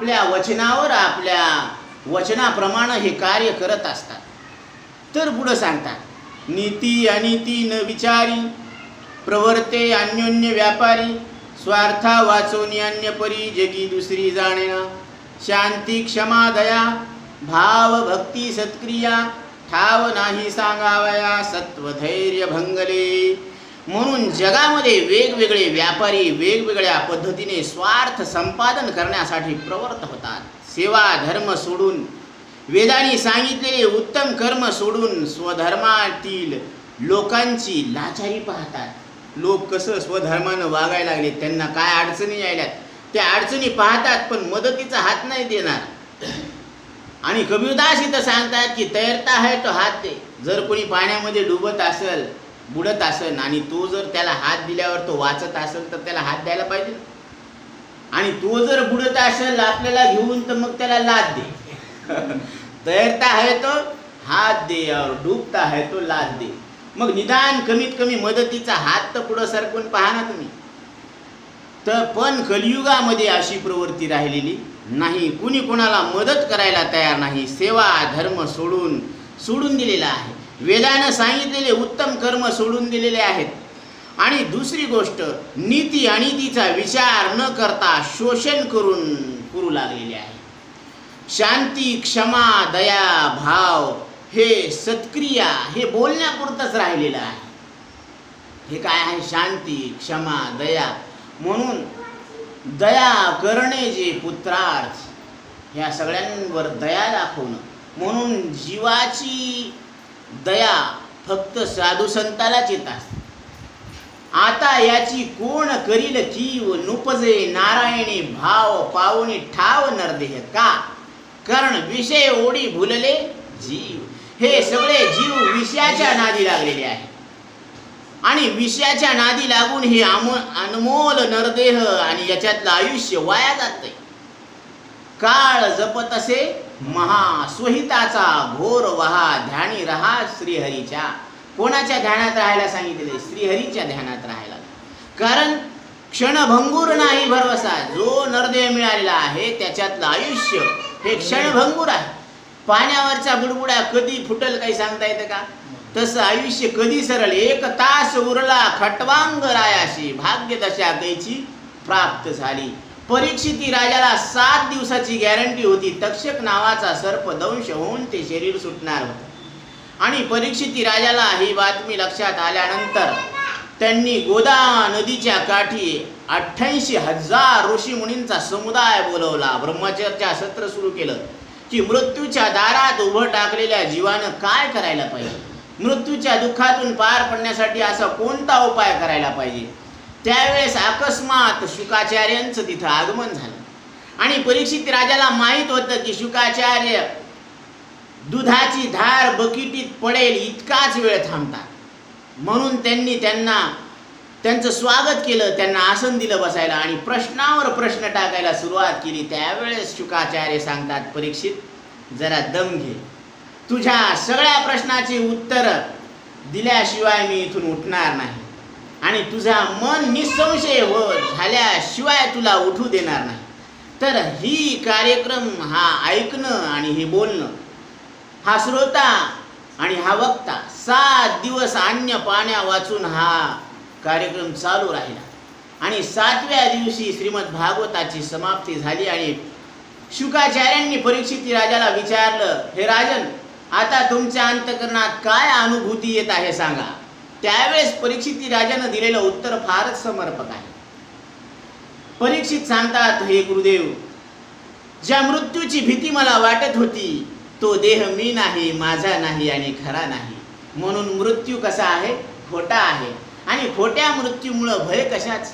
आपल्या वचनावर आपल्या वचनाप्रमाणे हे कार्य करत असतात. तर पुढं सांगतात, नीती अनिती न विचारी प्रवर्ते अन्योन्य व्यापारी स्वार्था वाचोनी अन्य परी जगी दुसरी जाणेना शांती क्षमा दया भाव भक्ती सत्क्रिया ठाव नाही सांगावया सत्व धैर्य भंगले. म्हणून जगामध्ये वेगवेगळे व्यापारी वेगवेगळ्या पद्धतीने स्वार्थ संपादन करण्यासाठी प्रवृत्त होतात. सेवा धर्म सोडून वेदांनी सांगितलेले उत्तम कर्म सोडून स्वधर्मातील लोकांची लाचारी पाहतात. लोक कसं स्वधर्मानं वागायला लागले, त्यांना काय अडचणी यायल्यात त्या अडचणी पाहतात, पण मदतीचा हात नाही देणार. आणि कबीरदास इथं सांगतात की तैरता है तो हात दे. जर कोणी पाण्यामध्ये डुबत असेल बुडत असेल आणि तो जर त्याला हात दिल्यावर तो वाचत असेल तर त्याला हात द्यायला पाहिजे. आणि तो जर बुडत असेल आपल्याला घेऊन तर मग त्याला लाद दे. तैरता है तो हात दे और डूबता है तो लाद दे. मग निदान कमीत कमी मदतीचा हात तर पुढं सरकून पहा ना तुम्ही. तर पण कलियुगामध्ये अशी प्रवृत्ती राहिलेली नाही. कुणी कोणाला मदत करायला तयार नाही. सेवा धर्म सोडून दिलेला आहे. वेदानं सांगितलेले उत्तम कर्म सोडून दिलेले आहेत. आणि दुसरी गोष्ट, नीती अनितीचा विचार न करता शोषण करू लागलेले आहे. शांती क्षमा दया भाव हे सत्क्रिया हे बोलण्यापुरतंच राहिलेलं आहे. हे काय आहे? शांती क्षमा दया. म्हणून दया करणे जे पुत्रार्थ, ह्या सगळ्यांवर दया दाखवणं. म्हणून जीवाची दया फक्त साधू संतालाच येत असते. आता याची कोण करील कीव नुपजे नारायणी भाव पावनी ठाव नरदेह. का? कारण विषय ओढी भुलले जीव. हे सगळे जीव विषयाच्या नादी लागलेले आहे आणि विषयाच्या नादी लागून हे अनमोल नरदेह आणि याच्यातलं आयुष्य वाया जाते. काळ जपत असे महा स्वहिताचा घोर वहा ध्यानी रहा श्रीहरीच्या. कोणाच्या ध्यानात राहायला सांगितले? श्रीहरीच्या ध्यानात राहायला. कारण क्षणभंगूर नाही भरवसा. जो नरदेह मिळालेला आहे त्याच्यातलं आयुष्य हे क्षणभंगूर आहे. पाण्यावरचा बुडबुडा कधी फुटल काही सांगता येतं का? तसं आयुष्य कधी सरळ. एक तास उरला खटवांग रायाशी भाग्य दशा कैची प्राप्त झाली. परीक्षिती राजाला 7 दिवसाची गॅरंटी होती. तक्षक नावाचा सर्प दंश होऊन ते शरीर सुटणार होतं. आणि परीक्षिती राजाला ही बातमी लक्षात आल्यानंतर त्यांनी गोदा नदीच्या काठी 88,000 ऋषीमुनींचा समुदाय बोलवला. ब्रह्मचर्या सत्र सुरू केलं की मृत्यूच्या दारात उभं टाकलेल्या जीवानं काय करायला पाहिजे, मृत्यूच्या दुःखातून पार पडण्यासाठी असा कोणता उपाय करायला पाहिजे. त्यावेळेस अकस्मात शुकाचार्यांचं तिथं आगमन झालं आणि परीक्षित राजाला माहीत होतं की शुकाचार्य दुधाची धार बकिटीत पडेल इतकाच वेळ थांबतात. म्हणून त्यांनी त्यांचं स्वागत केलं, त्यांना आसन दिलं बसायला आणि प्रश्नावर प्रश्न टाकायला सुरुवात केली. त्यावेळेस शुकाचार्य सांगतात, परीक्षित जरा दम घे. तुझ्या सगळ्या प्रश्नाची उत्तर दिल्याशिवाय मी इथून उठणार नाही आणि तुझा मन निसंशय झाल्याशिवाय तुला उठू देणार नाही. तर ही कार्यक्रम हा ऐकणं आणि हे बोलणं, हा श्रोता आणि हा वक्ता 7 दिवस अन्न पाण्या वाचून हा कार्यक्रम चालू राहिला. आणि 7व्या दिवशी श्रीमद भागवताची समाप्ती झाली आणि शुकाचार्यांनी परीक्षित राजाला विचारलं, हे राजन, आता तुमच्या अंतःकरणात काय अनुभूती येत आहे सांगा. त्यावेळेस परीक्षित राजानं दिलेलं उत्तर फारच समर्पक आहे. परीक्षित सांगतात, हे गुरुदेव, ज्या मृत्यूची भीती मला वाटत होती तो देह मी नाही, माझा नाही आणि खरा नाही. म्हणून मृत्यू कसा आहे? खोटा आहे आणि खोट्या मृत्यूमुळं भय कशाच.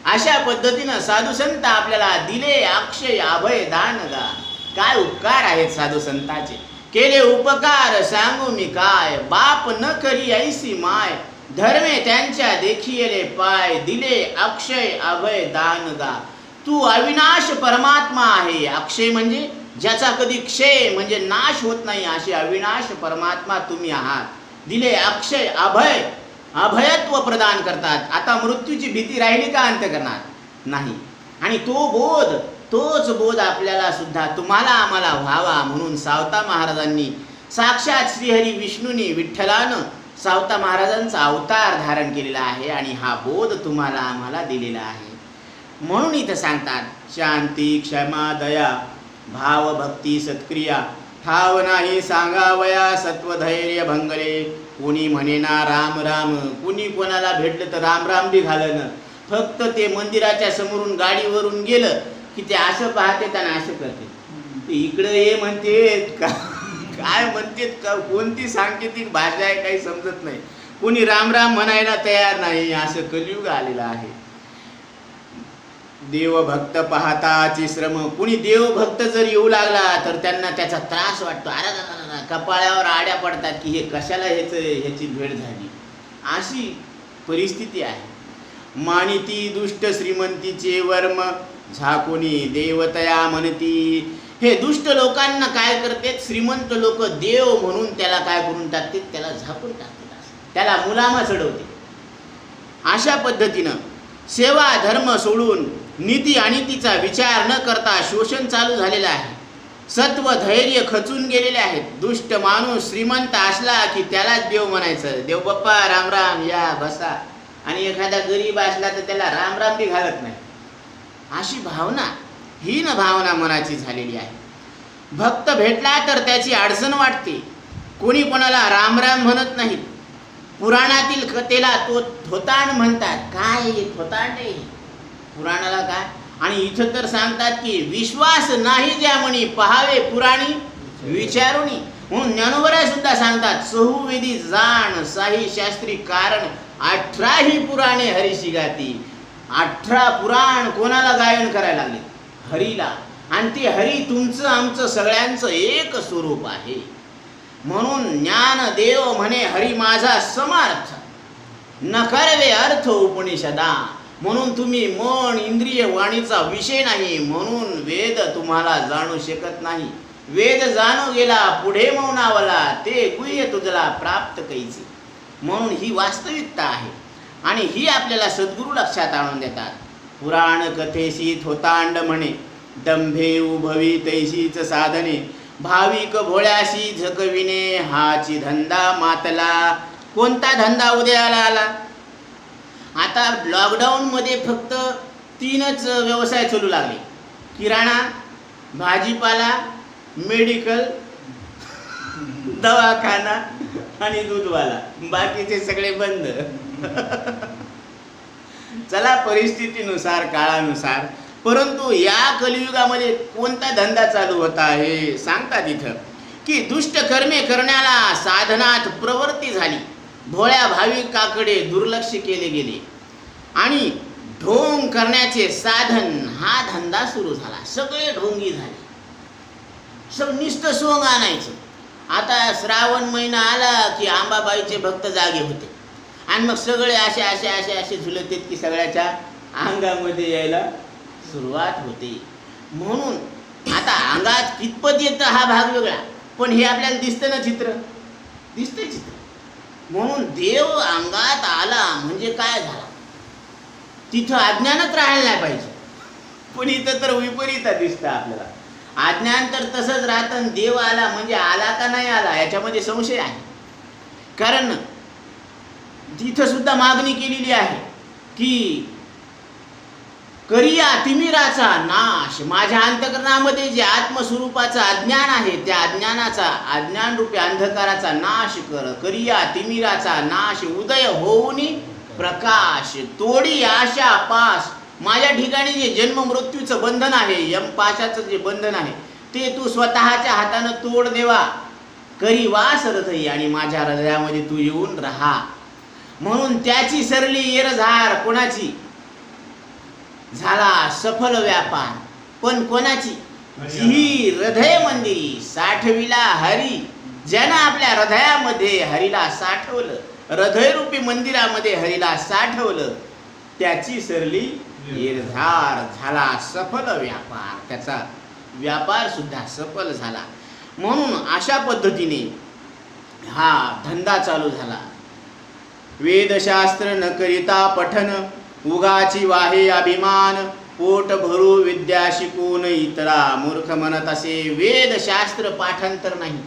अशा पद्धतीनं साधू संत आपल्याला दिले अक्षय अभय दान गा. काय उपकार आहेत साधू संताचे, केले उपकार सांगू मी काय. बाप न करी ऐसी माय, धर्मे त्यांच्या देखिले पाय. दिले अक्षय अभय दान गा. तू अविनाश परमात्मा आहे. अक्षय म्हणजे ज्याचा कधी क्षय म्हणजे नाश होत नाही, असे अविनाश परमात्मा तुम्ही आहात. दिले अक्षय अभय, अभयत्व प्रदान करतात. आता मृत्यूची भीती राहिली का अंतःकरणात? नाही. आणि तो बोध, तोच बोध आपल्याला सुद्धा तुम्हाला आम्हाला व्हावा म्हणून सावता महाराजांनी साक्षात श्रीहरी विष्णूने विठ्ठलानं सावता महाराजांचा अवतार धारण केलेला आहे आणि हा बोध तुम्हाला आम्हाला दिलेला आहे. म्हणून इथं सांगतात, शांती क्षमा दया भाव भक्ती सत्क्रिया ठाव नाही सांगावया सत्वधैर्य भंगले. कोणी म्हणेना राम राम, कुणी कोणाला भेटलं तर राम राम बी घालणं. फक्त ते मंदिराच्या समोरून गाडीवरून गेलं की ते असं पाहते आणि असं करते, ते इकडं ये म्हणतेत का काय म्हणतेत का, कोणती सांकेतिक भाषा आहे काही समजत नाही. कोणी राम राम म्हणायला तयार नाही. असं कलियुग आलेलं आहे. देवभक्त पाहताची श्रम. कुणी देवभक्त जर येऊ लागला तर त्यांना त्याचा त्रास वाटतो. अरे कपाळावर आड्या पडतात की हे कशाला ह्याची भेट झाली. अशी परिस्थिती आहे. मानिती दुष्ट श्रीमंतीचे वर्म झाकोनी देवतया म्हणती. हे दुष्ट लोकांना काय करतात, श्रीमंत लोक देव म्हणून त्याला काय करून टाकतात, त्याला झाकून टाकतात, त्याला मुलामा चढवते. अशा पद्धतीनं सेवा धर्म सोडून नीती अनितीचा विचार न करता शोषण चालू झालेलं आहे. सत्व धैर्य खचून गेलेले आहेत. दुष्ट माणूस श्रीमंत असला की त्यालाच देव म्हणायचं, देव बाप्पा राम राम या बसा. आणि एखादा गरीब असला तर त्याला राम राम बी घालत नाही. अशी भावना, हीन भावना मनाची झालेली आहे. भक्त भेटला तर त्याची अडचण वाटते. कोणी कोणाला राम राम म्हणत नाहीत. पुराणातील कथेला तो थोतांड म्हणतात. काय थोतांड आहे पुराणाला काय. आणि इथं तर सांगतात की विश्वास नाही ज्यामणी पहावे पुराणी विचारुनी. म्हणून ज्ञानोबराय सुद्धा सांगतात, चहुवेदी जाण साही शास्त्री कारण 18 पुराणे हरीशी गाती. 18 पुराण कोणाला गायन करायला लागले, हरीला. आणि ते हरी तुमचं आमचं सगळ्यांचं एक स्वरूप आहे. म्हणून ज्ञानदेव म्हणे हरी माझा समर्थ न करवे अर्थ उपनिषदा. म्हणून तुम्ही मन इंद्रिय वाणीचा विषय नाही म्हणून वेद तुम्हाला जाणू शकत नाही. वेद जाणू गेला पुढे मौनावला ते गुह्य तुझला प्राप्त कैची. म्हणून ही वास्तविकता आहे आणि ही आपल्याला सद्गुरू लक्षात आणून देतात. पुराण कथेशी थोतांड म्हणे दंभे उभवी तैशीच साधने भाविक भोळ्याशी झकविणे हाची धंदा मातला. कोणता धंदा उदयाला आला. आता लॉकडाऊनमध्ये फक्त 3च व्यवसाय चालू लागले, किराणा, भाजीपाला, मेडिकल, दवाखाना आणि दूधवाला. बाकीचे सगळे बंद. चला परिस्थितीनुसार काळानुसार. परंतु या कलियुगामध्ये कोणता धंदा चालू होता हे सांगतात इथं की दुष्ट कर्मे करण्याला साधनात प्रवृत्ती झाली. भोळ्या भाविकाकडे दुर्लक्ष केले गेले आणि ढोंग करण्याचे साधन हा धंदा सुरू झाला. सगळे ढोंगी झाले. नुसतं सोंग आणायचं. आता श्रावण महिना आला की आंबाबाईचे भक्त जागे होते आणि मग सगळे असे असे असे असे झुलत की सगळ्याच्या अंगामध्ये यायला सुरुवात होते. म्हणून आता अंगात कितपत येतं हा भाग वेगळा, पण हे आपल्याला दिसतं ना, चित्र दिसतंय चित्र. म्हणून देव अंगात आला म्हणजे काय झाला, तिथं अज्ञानच राहायला नाही पाहिजे. पण इथं तर विपरीत दिसतं आपल्याला. अज्ञान तर तसंच राहतं. देव आला म्हणजे आला का नाही आला याच्यामध्ये संशय आहे. कारण तिथं सुद्धा मागणी केलेली आहे की करिया तिमिराचा नाश. माझ्या अंतःकरणामध्ये जे आत्मस्वरूपाचं अज्ञान आहे त्या अज्ञानाचा, अज्ञान रूपी अंधकाराचा नाश कर. करिया तिमिराचा नाश उदय होऊनी प्रकाश. तोडी आशा पास. माझ्या ठिकाणी जे जन्म मृत्यूचं बंधन आहे, यमपाशाचं जे बंधन आहे ते तू स्वतःच्या हातानं तोड देवा. करी वास हृदयी. आणि माझ्या हृदयामध्ये तू येऊन राहा. म्हणून त्याची सरली येरझार कोणाची झाला सफल व्यापार. पण कोणाची, ही हृदय मंदिरी साठविला हरी. ज्यानं आपल्या हृदयामध्ये हरीला साठवलं, हृदयरूपी मंदिरामध्ये हरीला साठवलं, त्याची सरली येरझार झाला सफल व्यापार. त्याचा व्यापार सुद्धा सफल झाला. म्हणून अशा पद्धतीने हा धंदा चालू झाला. वेदशास्त्र न करिता पठन उगाची वाहे अभिमान. पोट भरू विद्या शिकून इतरा मूर्ख म्हणत असे वेदशास्त्र पाठांतर नाही.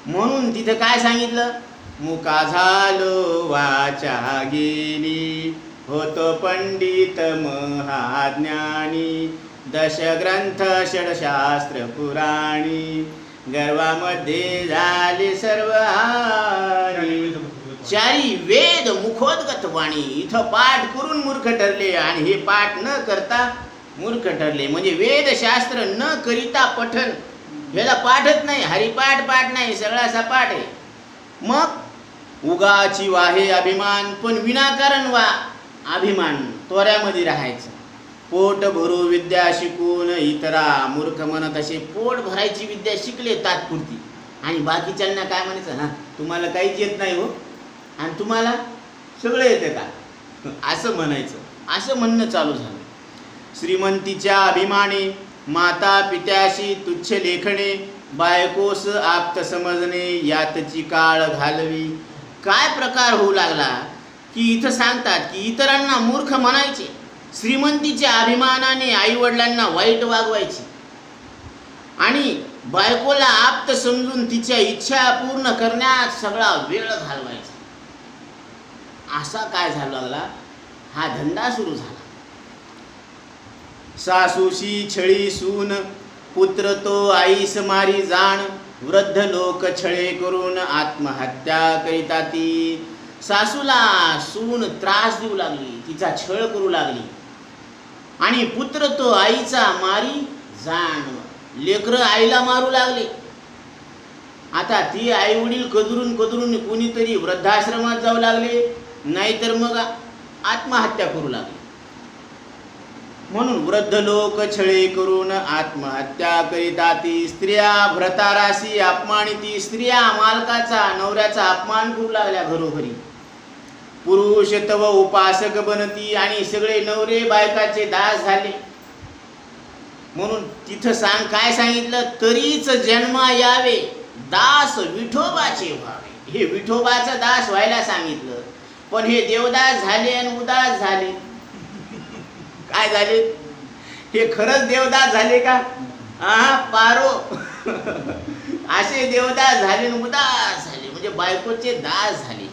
म्हणून तिथं काय सांगितलं, मुका झालो वाचा गेली होतो पंडित महाज्ञानी दशग्रंथ षडशास्त्र पुराणी गर्वामध्ये झाले सर्व हानी. चारी वेद मुखोद्गत वाणी. इथं पाठ करून मूर्ख ठरले आणि हे पाठ न करता मूर्ख ठरले. म्हणजे वेदशास्त्र न करिता पठन, ह्याला पाठच नाही, हरिपाठ पाठ नाही, सगळा सपाट आहे. मग उगाची वाहे अभिमान, पण विनाकारण वा अभिमान, तोऱ्यामध्ये राहायचं. पोट भरू विद्या शिकून इतरा मूर्ख म्हणत असे. पोट भरायची विद्या शिकले तात्पुरती आणि बाकीच्यांना काय म्हणायचं, हां तुम्हाला काहीच येत नाही हो आणि तुम्हाला सगळं येतं का, असं म्हणायचं. असं म्हणणं चालू झालं. श्रीमंतीच्या अभिमाने माता पित्याशी तुच्छ लेखणे बायकोस आप्त समजणे यातची काळ घालवी. काय प्रकार होऊ लागला की इथं सांगतात की इतरांना मूर्ख म्हणायचे, श्रीमंतीच्या अभिमानाने आईवडिलांना वाईट वागवायचे आणि बायकोला आप्त समजून तिच्या इच्छा पूर्ण करण्यात सगळा वेळ घालवायचा. असा काय झाला लागला, हा धंदा सुरू झाला. सासूशी छळी सून पुत्र तो आईस मारी जाण वृद्ध लोक छळे करून आत्महत्या करीता ती. सासूला सून त्रास देऊ लागली, तिचा छळ करू लागली आणि पुत्र तो आईचा मारी जाण. लेकरं आईला मारू लागले. आता ती आई वडील कदरून कदरून कोणीतरी वृद्धाश्रमात जाऊ लागले, नाहीतर मग आत्महत्या करू लागले. म्हणून वृद्ध लोक छळे करून आत्महत्या करीता ती. स्त्रिया भ्रताराशी अपमानिती. स्त्रिया मालकाचा नवऱ्याचा अपमान करू लागल्या घरोघरी. पुरुष तव उपासक बनती आणि सगळे नवरे बायकाचे दास झाले. म्हणून तिथं काय सांगितलं, तरीच जन्मा यावे दास विठोबाचे व्हावे. हे विठोबाचा दास व्हायला सांगितलं, पण हे देवदास झाले आणि उदास झाले. काय झाले, हे खरंच देवदास झाले का, पारो असे देवदास झाले आणि उदास झाले, म्हणजे बायकोचे दास झाले.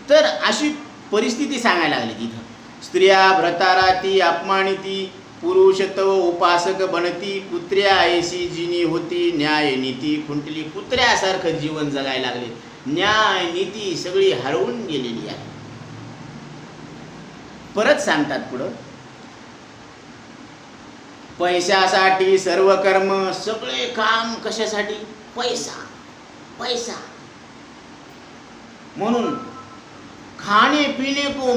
तर अशी परिस्थिती सांगायला लागली तिथं. स्त्रिया भ्रताराती अपमानिती पुरुष तव उपासक बनती. कुत्र्या ऐशी जिनी होती न्याय नीती खुंटली. कुत्र्यासारखं जीवन जगायला लागले. न्याय नीती सगळी हरवून गेलेली आहे. परत सांगतात पुढं, पैशासाठी सर्व कर्म. सगळे काम कशासाठी, पैसा पैसा. म्हणून खाने पीने को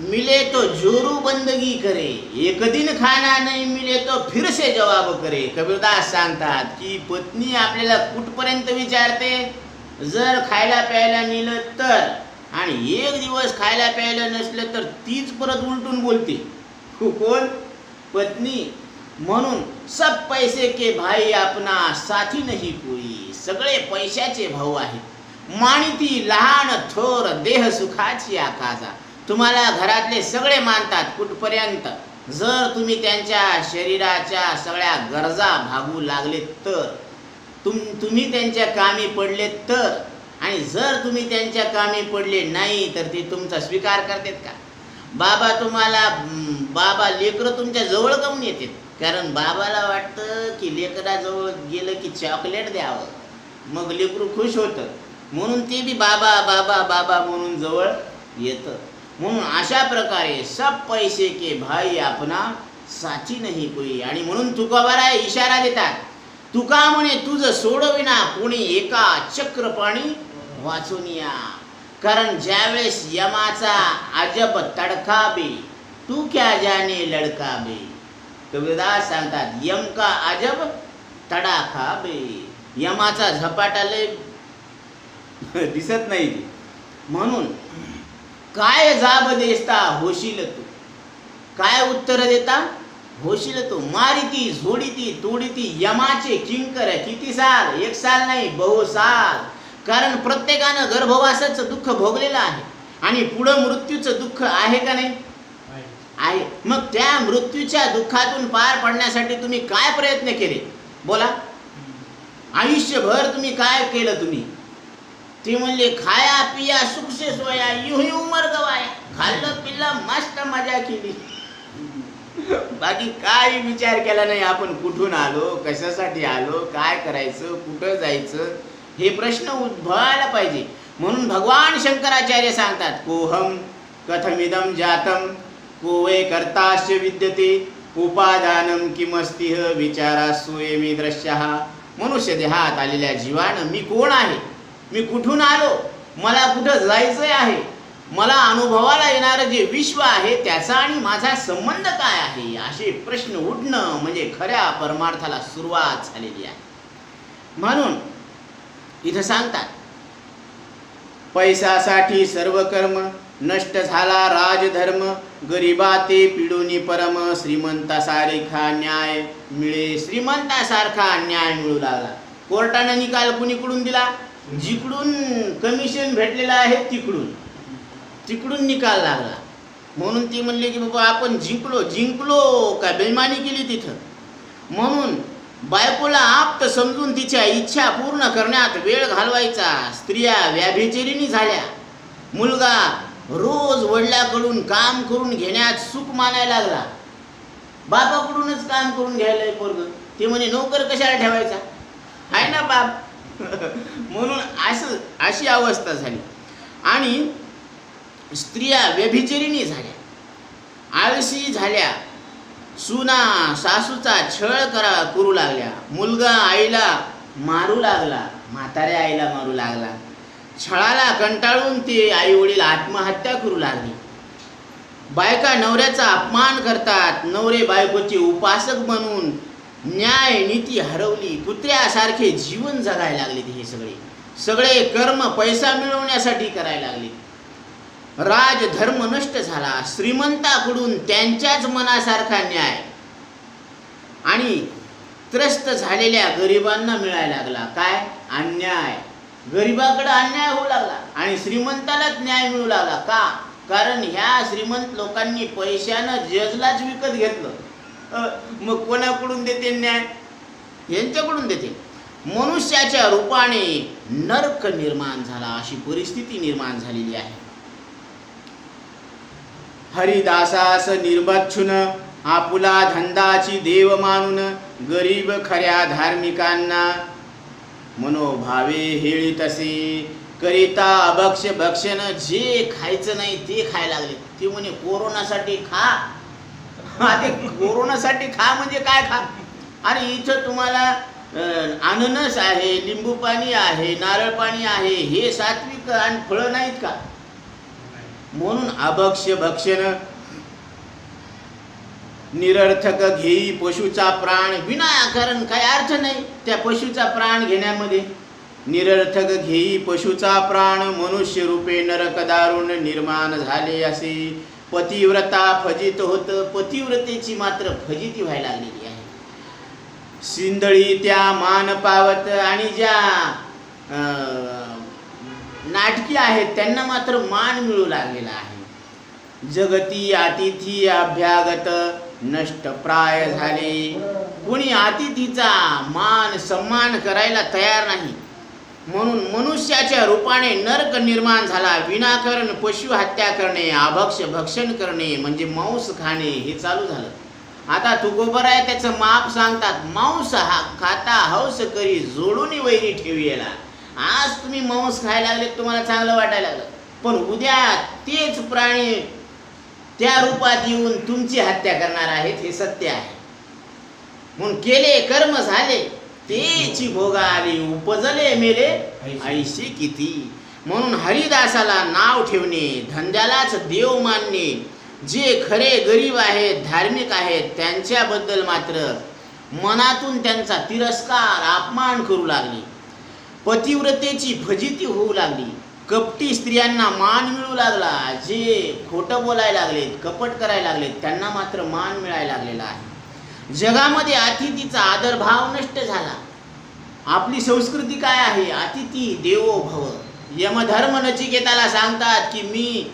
मिले तो जोरू बंदगी करे, एक दिन खाना नहीं मिले तो फिर से जवाब करे. कबीरदास सांगतात की पत्नी आपल्याला कुठपर्यंत विचारते, जर खायला प्यायला नेलं तर, आणि एक दिवस खायला प्यायला नसलं तर तीच परत उलटून बोलते. कोण, पत्नी. म्हणून सब पैसे के भाई अपना साथी नहीं कोई. सगळे पैशाचे भाऊ आहेत. मानिती लहान थोर देह सुखाची आकाजा. तुम्हाला घरातले सगळे मानतात कुठपर्यंत, जर तुम्ही त्यांच्या शरीराच्या सगळ्या गरजा भागू लागले तर, तुम्ही त्यांच्या कामी पडले तर. आणि जर तुम्ही त्यांच्या कामी पडले नाही तर ते तुमचा स्वीकार करतात का. बाबा लेकरं तुमच्या जवळ काऊन येतात, कारण बाबाला वाटतं की लेकराजवळ गेलं की चॉकलेट द्यावं, मग लेकरू खुश होतं. म्हणून ते बी बाबा बाबा बाबा म्हणून जवळ येतं. म्हणून अशा प्रकारे सब पैसे के भाई अपना साथी नाही कोई. आणि म्हणून तुकोबारा इशारा देतात, तुका म्हणे तुझं सोडविना कोणी एका चक्रपाणी वाचून या. कारण ज्यावेळेस यमाचा अजब तडका बे तू क्या जाने लडका बे. कबीरदास सांगतात, यम का अजब तडाखा बे. यमाचा झपाटा लय दिसत नाही. म्हणून काय जाब देता होशील तू. काय उत्तर देता होशील तू. मारिती झोडीती तोडीती यमाचे किंकर. किती साल, एक साल नाही, बहु साल. कारण प्रत्येकानं गर्भवासाचं दुःख भोगलेलं आहे आणि पुढं मृत्यूचं दुःख आहे का नाही. आहे. मग त्या मृत्यूच्या दुःखातून पार पडण्यासाठी तुम्ही काय प्रयत्न केले बोला? आयुष्यभर तुम्ही काय केलं तुम्ही? ते म्हणले खाया पिया सुख से सोया यूं ही उमर गवाया. खाल्लं पिल्लं मस्त मजा केली, बाकी काही विचार केला नाही. आपण कुठून आलो, कशासाठी आलो, काय करायचं, कुठं जायचं, हे प्रश्न उद्भवायला पाहिजे. म्हणून भगवान शंकराचार्य सांगतात कोहम कथमिदम जातम को वै कर्तास्य विद्यते उपादानम किमस्तिह विचारास्वयमी दृश्यः. मनुष्य देहात आलेल्या जीवानं मी कोण आहे, मी कुठून आलो, मला कुठं जायचं आहे, मला अनुभवाला येणारं जे विश्व आहे त्याचा आणि माझा संबंध काय आहे, असे प्रश्न उठणं म्हणजे खऱ्या परमार्थाला सुरुवात झालेली आहे. म्हणून इथं सांगतात पैशासाठी सर्व कर्म नष्ट झाला राजधर्म गरिबा ते पिडूनी परम श्रीमंतासारखा न्याय मिळे. श्रीमंतासारखा न्याय मिळू लागला. कोर्टाने निकाल कुणीकडून दिला? जिकडून कमिशन भेटलेलं आहे तिकडून निकाल लागला. म्हणून ती म्हणले की बाबा आपण जिंकलो का बेईमानी केली तिथं. म्हणून बायकोला आप्त समजून तिच्या इच्छा पूर्ण करण्यात वेळ घालवायचा. स्त्रिया व्याभिचारिणी झाल्या. मुलगा रोज वडिलाकडून काम करून घेण्यात सुख मानायला लागला. बापाकडूनच काम करून घ्यायला पोरगं. ते म्हणे नोकर कशाला ठेवायचा, आहे ना बाप. म्हणून अशी अवस्था झाली. आणि स्त्रिया व्यभिचारिणी झाल्या, आळशी झाल्या. सुना सासूचा छळ करू लागल्या. मुलगा आईला मारू लागला, म्हाताऱ्या आईला मारू लागला. छळाला कंटाळून ते आई वडील आत्महत्या करू लागले. बायका नवऱ्याचा अपमान करतात. नवरे बायकोचे उपासक बनून न्याय नीती हरवली. कुत्र्यासारखे जीवन जगायला लागले. हे सगळे कर्म पैसा मिळवण्यासाठी करायला लागले. राजधर्म नष्ट झाला. श्रीमंताकडून त्यांच्याच मनासारखा न्याय आणि त्रस्त झालेल्या गरिबांना मिळायला लागला. काय? अन्याय. गरिबाकडे अन्याय होऊ लागला आणि श्रीमंतालाच न्याय मिळू लागला. का? कारण ह्या श्रीमंत लोकांनी पैशानं जजलाच विकत घेतलं. मग कोणाकडून देते न्याय? यांच्याकडून देते. मनुष्याच्या रूपाने नरक निर्माण झाला, अशी परिस्थिती निर्माण झालेली आहे. हरिदासास निर्बच्छुन आपुला धंदाची देव मानून गरीब खऱ्या धार्मिकांना मनोभावे हेळी तसे करिता अभक्ष भक्षण. जे खायचं नाही ते खायला लागले. ते म्हणे कोरोनासाठी खा. ते कोरोनासाठी खा म्हणजे काय खा? आणि इथं तुम्हाला अननस आहे, लिंबू पाणी आहे, नारळ पाणी आहे, हे सात्विक आणि फळं नाहीत का? म्हणून अभक्ष भक्षण. निरर्थक घेई पशुचा प्राण. विनाकारण काय अर्थ नाही त्या पशुचा प्राण घेण्यामध्ये. निरर्थक घेई पशुचा प्राण मनुष्य रूपे नरक दारुण निर्माण झाले असे. पतिव्रता फजित होत. पतिव्रतेची मात्र फजिती व्हायला लागलेली आहे. सिंदळी त्या मान पावत आणि ज्या नाटकी आहेत त्यांना मात्र मान मिळू लागलेला आहे. जगती अतिथी अभ्यागत नष्ट प्राय झाले. कोणी अतिथीचा मान सन्मान करायला तयार नाही. म्हणून मनुष्याच्या रूपाने नरक निर्माण झाला. विनाकारण पशु हत्या करणे, अभक्ष भक्षण करणे म्हणजे मांस खाणे हे चालू झालं. आता तुकोबर आहे त्याचं माप सांगतात. मांस हा खाता हौस करी जोडून वैरी ठेवीला. आज तुम्ही मांस खायला लागले, तुम्हाला चांगलं वाटायला लागलं, पण उद्या तेच प्राणी त्या रूपात येऊन तुमची हत्या करणार आहेत, हे सत्य आहे. म्हणून केले कर्म झाले तेची भोगा आली. उपजले मेले ऐशी किती. म्हणून हरिदासाला नाव ठेवणे, धंद्यालाच देव मानणे, जे खरे गरीब आहेत, धार्मिक आहेत त्यांच्याबद्दल मात्र मनातून त्यांचा तिरस्कार, अपमान करू लागले. पतिव्रतेची फजिती होऊ लागली. कपटी स्त्रियांना मान मिळू लागला. जे खोटं बोलायला लागलेत, कपट करायला लागलेत त्यांना मात्र मान मिळायला लागलेला आहे. जगामध्ये अतिथीचा आदरभाव नष्ट झाला. आपली संस्कृती काय आहे? अतिथी देवो भव. यमधर्म नचिकेताला सांगतात की मी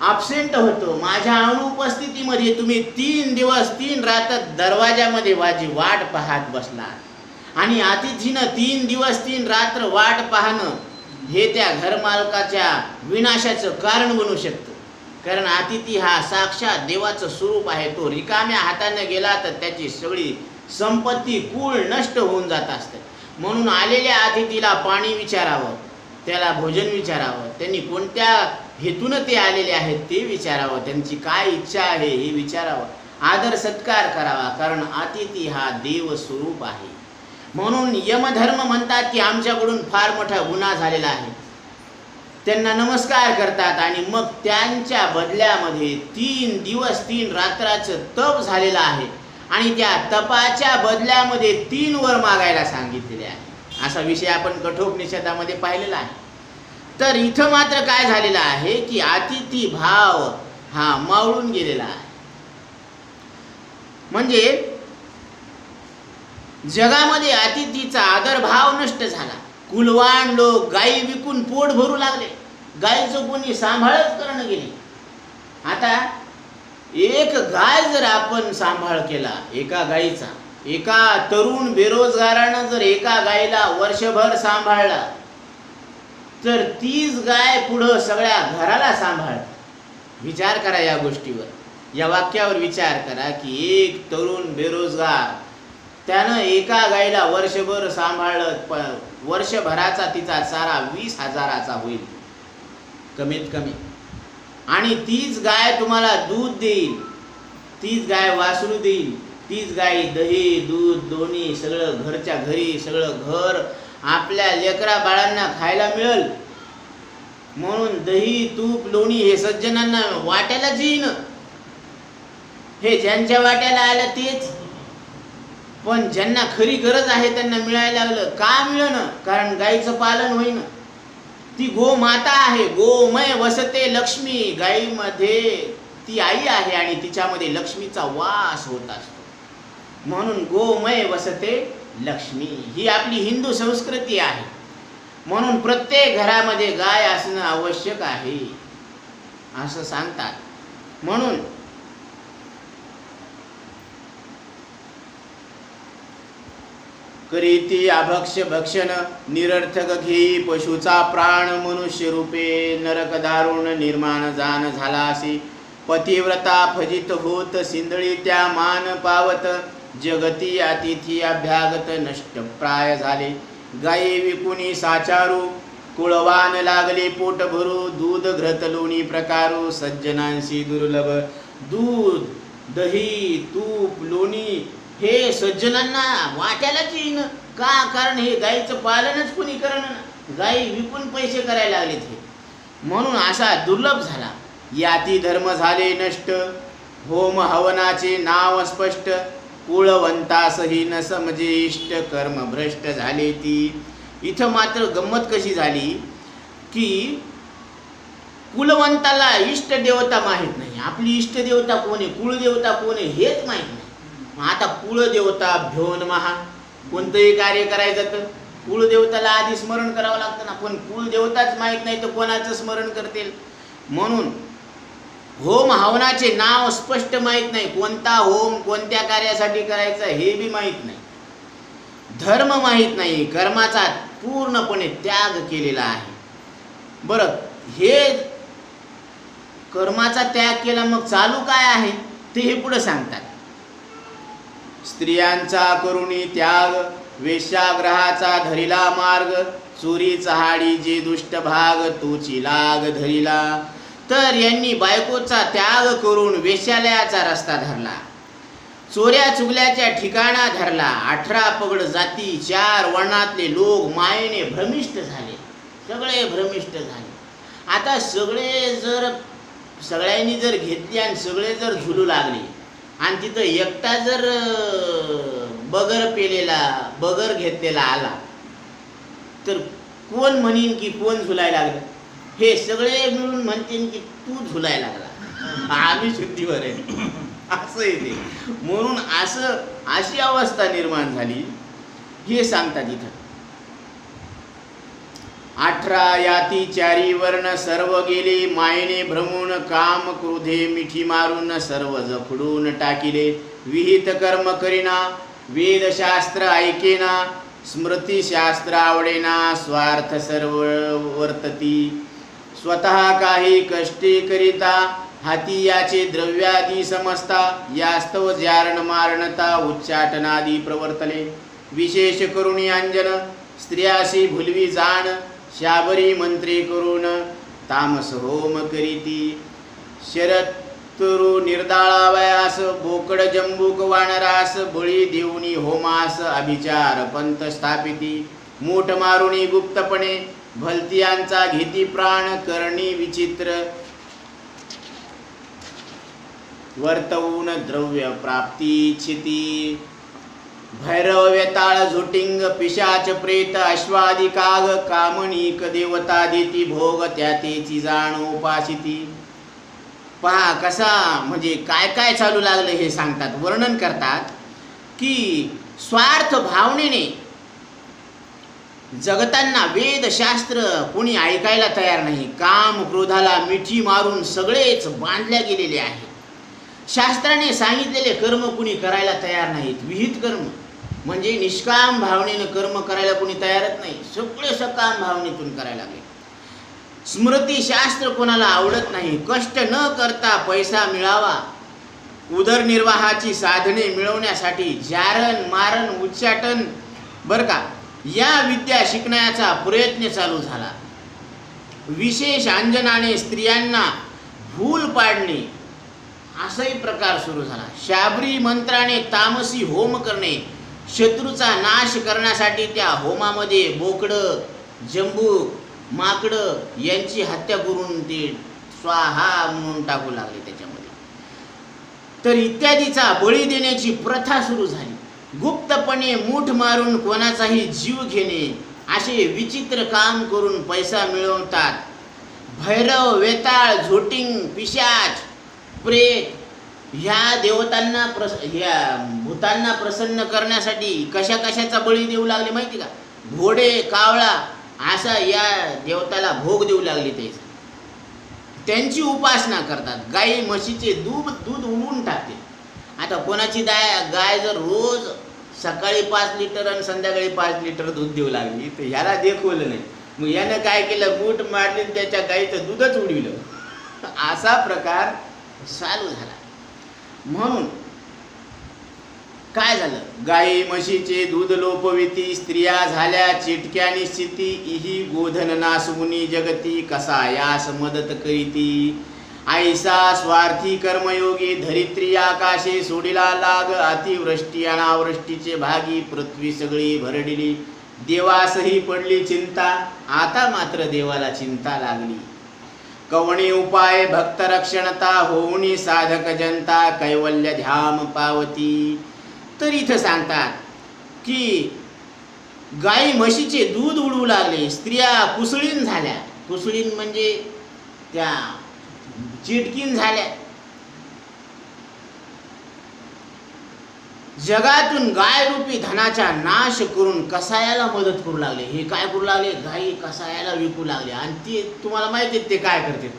ॲब्सेंट होतो, माझ्या अनुपस्थितीमध्ये तुम्ही 3 दिवस 3 रात्र दरवाजामध्ये माझी वाट पाहत बसलात आणि अतिथीनं 3 दिवस 3 रात्र वाट पाहणं हे त्या घरमालकाच्या विनाशाचं कारण बनू शकतं. कारण अतिथी हा साक्षात देवाचं स्वरूप आहे. तो रिकाम्या हाताने गेला तर त्याची सगळी संपत्ती कुळ नष्ट होऊन जात असते. म्हणून आलेल्या अतिथीला पाणी विचारावं, त्याला भोजन विचारावं, त्यांनी कोणत्या हेतून ते आलेले आहेत ते विचारावं, त्यांची काय इच्छा आहे हे विचारावं, आदर सत्कार करावा. कारण अतिथी हा देव स्वरूप आहे. म्हणून यमधर्म म्हणतात की आमच्याकडून फार मोठा गुन्हा झालेला आहे. त्यांना नमस्कार करतात आणि मग त्यांच्या बदल्यामध्ये 3 दिवस 3 रात्राचं तप झालेलं आहे आणि त्या तपाच्या बदल्यामध्ये 3 वर मागायला सांगितलेले आहे. असा विषय आपण कठोपनिषदामध्ये पाहिलेला आहे. तर इथं मात्र काय झालेलं आहे की अतिथी भाव हा मावळून गेलेला आहे. म्हणजे जगामध्ये अतिथीचा आदरभाव नष्ट झाला. कुलवान लोक गायी विकून पोट भरू लागले. गायीचं कोणी सांभाळच करणं गेली. आता एक गाय जर आपण सांभाळ केला एका गायीचा, एका तरुण बेरोजगारानं जर एका गायीला वर्षभर सांभाळला तर तीच गाय पुढं सगळ्या घराला सांभाळते. विचार करा या गोष्टीवर, या वाक्यावर विचार करा की एक तरुण बेरोजगार त्यानं एका गायीला वर्षभर सांभाळलं, वर्षभराचा तिचा चारा 20,000चा होईल कमीत कमी. आणि तीच गाय तुम्हाला दूध देईल, तीच गाय वासरू देईल, तीच गाय दही दूध दोन्ही सगळं घरच्या घरी सगळं घर आपल्या लेकरा बाळांना खायला मिळेल. म्हणून दही तूप लोणी हे सज्जनांना वाट्यालाच येईन. हे ज्यांच्या वाट्याला आलं तेच, पण ज्यांना खरी गरज आहे त्यांना मिळायला लागलं. का मिळणं? कारण गायीचं पालन होईन. ती गोमाता आहे. गोमय वसते लक्ष्मी. गायीमध्ये ती आई आहे आणि तिच्यामध्ये लक्ष्मीचा वास होत असतो. म्हणून गोमय वसते लक्ष्मी ही आपली हिंदू संस्कृती आहे. म्हणून प्रत्येक घरामध्ये गाय असणं आवश्यक आहे असं सांगतात. म्हणून करीती अभक्ष्य भक्षण निरर्थक घेई पशुचा प्राण मनुष्य रूपे नरक दारुण निर्माण जाण झाला असे पतिव्रता फजित होत सिंधळी त्या मान पावत जगती अतिथी अभ्यागत नष्ट प्राय झाले गायी विकुनी साचारू कुळवान लागले पोट भरू दूध घृत लोणी प्रकारू सज्जनांशी दुर्लभ दूध दही तूप लोणी हे सज्जनांना वाट्यालाच येईन. का? कारण हे गायीचं पालनच कोणी करणं, गायी विकून पैसे करायला लागलेत हे. म्हणून असा दुर्लभ झाला. याती धर्म झाले नष्ट होम हवनाचे नाव स्पष्ट कुळवंतासही न समजे इष्ट कर्म भ्रष्ट झाले ती. इथं मात्र गंमत कशी झाली की कुलवंताला इष्ट देवता माहीत नाही. आपली इष्ट देवता कोण आहे, कुळदेवता कोण आहे हेच माहीत नाही. आता कुळदेवता भ्योन महा कोणतंही कार्य करायचं तर कुळदेवताला आधी स्मरण करावं लागतं ना. पण कुळदेवताच माहीत नाही तर कोणाचं स्मरण करतील. म्हणून होम हवनाचे नाव स्पष्ट माहीत नाही. कोणता होम कोणत्या कार्यासाठी करायचा हे बी माहीत नाही. धर्म माहीत नाही. कर्माचा पूर्णपणे त्याग केलेला आहे. बरं, हे कर्माचा त्याग केला मग चालू काय आहे ते हे पुढे सांगतात. स्त्रियांचा करुणी त्याग वेश्याग्रहाचा धरिला मार्ग चोरी चहाडी जे दुष्ट भाग तोची लाग धरिला. तर यांनी बायकोचा त्याग करून वेश्यालयाचा रस्ता धरला, चोऱ्या चुगल्याच्या ठिकाणा धरला. 18 पगड जाती 4 वर्णातले लोक मायेने भ्रमिष्ट झाले, सगळे भ्रमिष्ट झाले. आता सगळ्यांनी जर घेतली आणि सगळे जर झुलू लागले आणि तिथं एकटा जर बगर घेतलेला आला तर कोण म्हणीन की कोण झुलायला लागलं? हे सगळे मिळून म्हणतील की तू झुलायला लागला, आम्ही शुद्धीवर आहे असं येते. म्हणून अशी अवस्था निर्माण झाली हे सांगतात इथं. 18 याती चारी वर्ण सर्व गेले मायेने भ्रमून काम क्रोधे मिठी मारून सर्व जफडून टाकिले विहित कर्म करीना वेदशास्त्र ऐकेना स्मृतिशास्त्र आवडेना स्वार्थ सर्व वर्तती स्वतः काही कष्टे करिता हाती याचे द्रव्यादी समजता यास्तव जारण मारणता उच्चाटनादी प्रवर्तले विशेष करुणी अंजन स्त्रियाशी भुलवी जाण शाबरी मंत्रे करून तामस होम करीती शरद तुरु निर्दाळावयास बोकड जंबूक वानरास बळी देऊनी होमास अभिचार पंत स्थापिती मूठ मारुनी गुप्तपणे भलतियांचा घेती प्राण करणी विचित्र वर्तवून द्रव्य प्राप्ती इच्छिती भैरव वेताळ झुटिंग पिशाच प्रेत अश्वादी काग कामणीक देवता देती भोग त्यातेची जाण उपासिती पहा कसा म्हणजे काय काय चालू लागलं हे सांगतात वर्णन करतात की स्वार्थ भावनेने जगतांना वेदशास्त्र कोणी ऐकायला तयार नाही काम क्रोधाला मिठी मारून सगळेच बांधल्या गेलेले आहेत शास्त्राने सांगितलेले कर्म कुणी करायला तयार नाहीत विहित कर्म म्हणजे निष्काम भावनेनं कर्म करायला कोणी तयारच नाही सगळे सकाम भावनेतून करायला लागले स्मृतिशास्त्र कोणाला आवडत नाही कष्ट न करता पैसा मिळावा उदरनिर्वाहाची साधने मिळवण्यासाठी जारण मारण उच्चाटन बरं का या विद्या शिकण्याचा प्रयत्न चालू झाला विशेष अंजनाने स्त्रियांना भूल पाडणे असाही प्रकार सुरू झाला शाबरी मंत्राने तामसी होम करणे शत्रूचा नाश करण्यासाठी त्या होमामध्ये बोकडं जंबूक माकडं यांची हत्या करून ते स्वाहा म्हणून टाकू लागले त्याच्यामध्ये तर इत्यादीचा बळी देण्याची प्रथा सुरू झाली गुप्तपणे मूठ मारून कोणाचाही जीव घेणे असे विचित्र काम करून पैसा मिळवतात भैरव वेताळ झोटिंग पिशाच प्रेत ह्या देवतांना ह्या भूतांना प्रसन्न करण्यासाठी कशा कशाचा बळी देऊ लागले माहिती का घोडे कावळा असा या देवताला भोग देऊ लागले त्यांची उपासना करतात गाई म्हशीचे दूध उडवून टाकते आता कोणाची गाय जर रोज सकाळी 5 लिटर आणि संध्याकाळी 5 लिटर दूध देऊ लागली तर ह्याला देखवलं नाही मग यानं काय केलं मूठ मारली त्याच्या गाईचं दूधच उडविलं असा प्रकार चालू झाला म्हणून काय झालं गाई म्हशीचे दूध लोपविती स्त्रिया झाल्या चिटक्या निश्चिती इही गोधन नासवुनी जगती कसा यास मदत करीती ऐसा स्वार्थी कर्मयोगी धरित्री आकाशे सोडिला लाग अतिवृष्टी अनावृष्टीचे भागी पृथ्वी सगळी भरडिली देवासही पडली चिंता आता मात्र देवाला चिंता लागली कवणी उपाय भक्त रक्षणता होऊनी साधक जनता कैवल्य ध्याम पावती तर इथं सांगतात की गाई म्हशीचे दूध उडवू लागले स्त्रिया कुसळीन झाल्या कुसळीन म्हणजे त्या चिटकीन झाल्या जगातून गाय रूपी धनाचा नाश करून कसायाला मदत करू लागले हे काय करू लागले गाई कसायाला विकू लागले आणि ते तुम्हाला माहिती आहे ते काय करते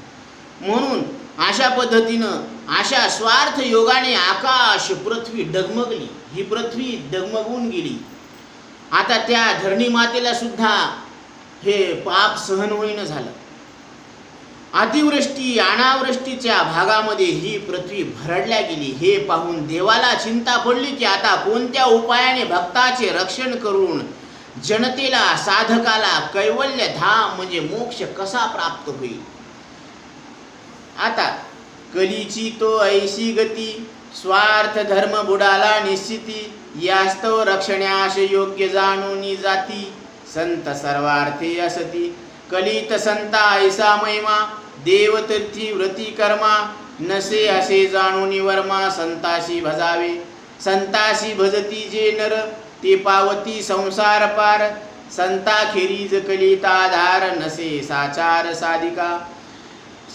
म्हणून अशा पद्धतीनं अशा स्वार्थ योगाने आकाश पृथ्वी डगमगली ही पृथ्वी डगमगून गेली आता त्या धरणी मातेला सुद्धा हे पाप सहन होईन झालं अतिवृष्टी अनावृष्टीच्या भागामध्ये ही पृथ्वी भरडल्या गेली हे पाहून देवाला चिंता पडली की आता कोणत्या उपायाने भक्ताचे रक्षण करून जनतेला साधकाला कैवल्य धाम म्हणजे मोक्ष कसा प्राप्त होईल आता कलीची तो ऐशी गती स्वार्थ धर्म बुडाला निश्चिती यास्तव रक्षण्यास योग्य जाणून जाती संत सर्वार्थी असती कलित संता ऐसा महिमा देवतीर्थी व्रती कर्मा नसे असे जाणून वर्मा संताशी भजावे संताशी भजती जे नर ते पावती संसार पार संताखेरीज कलिताधार नसे साचार साधिका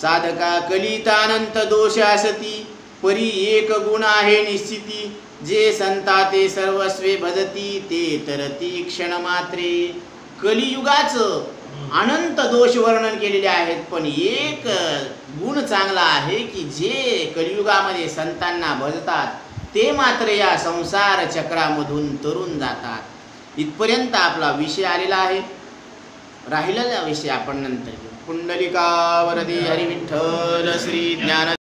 साधका कलितानंत दोष असती परी एक गुण आहे निश्चिती जे संता ते सर्वस्वे भजती ते तरती क्षण मात्रे कलियुगाचं अनंत दोष वर्णन केलेले आहेत, पण एक गुण चांगला आहे की जे कलियुगामध्ये संतांना भजतात ते मात्र या संसार चक्रामधून तरून जातात. इथपर्यंत आपला विषय आलेला आहे. राहिलेला विषय आपण नंतर घेऊ. पुंडलिका वरदे हरी विठ्ठल श्री ज्ञान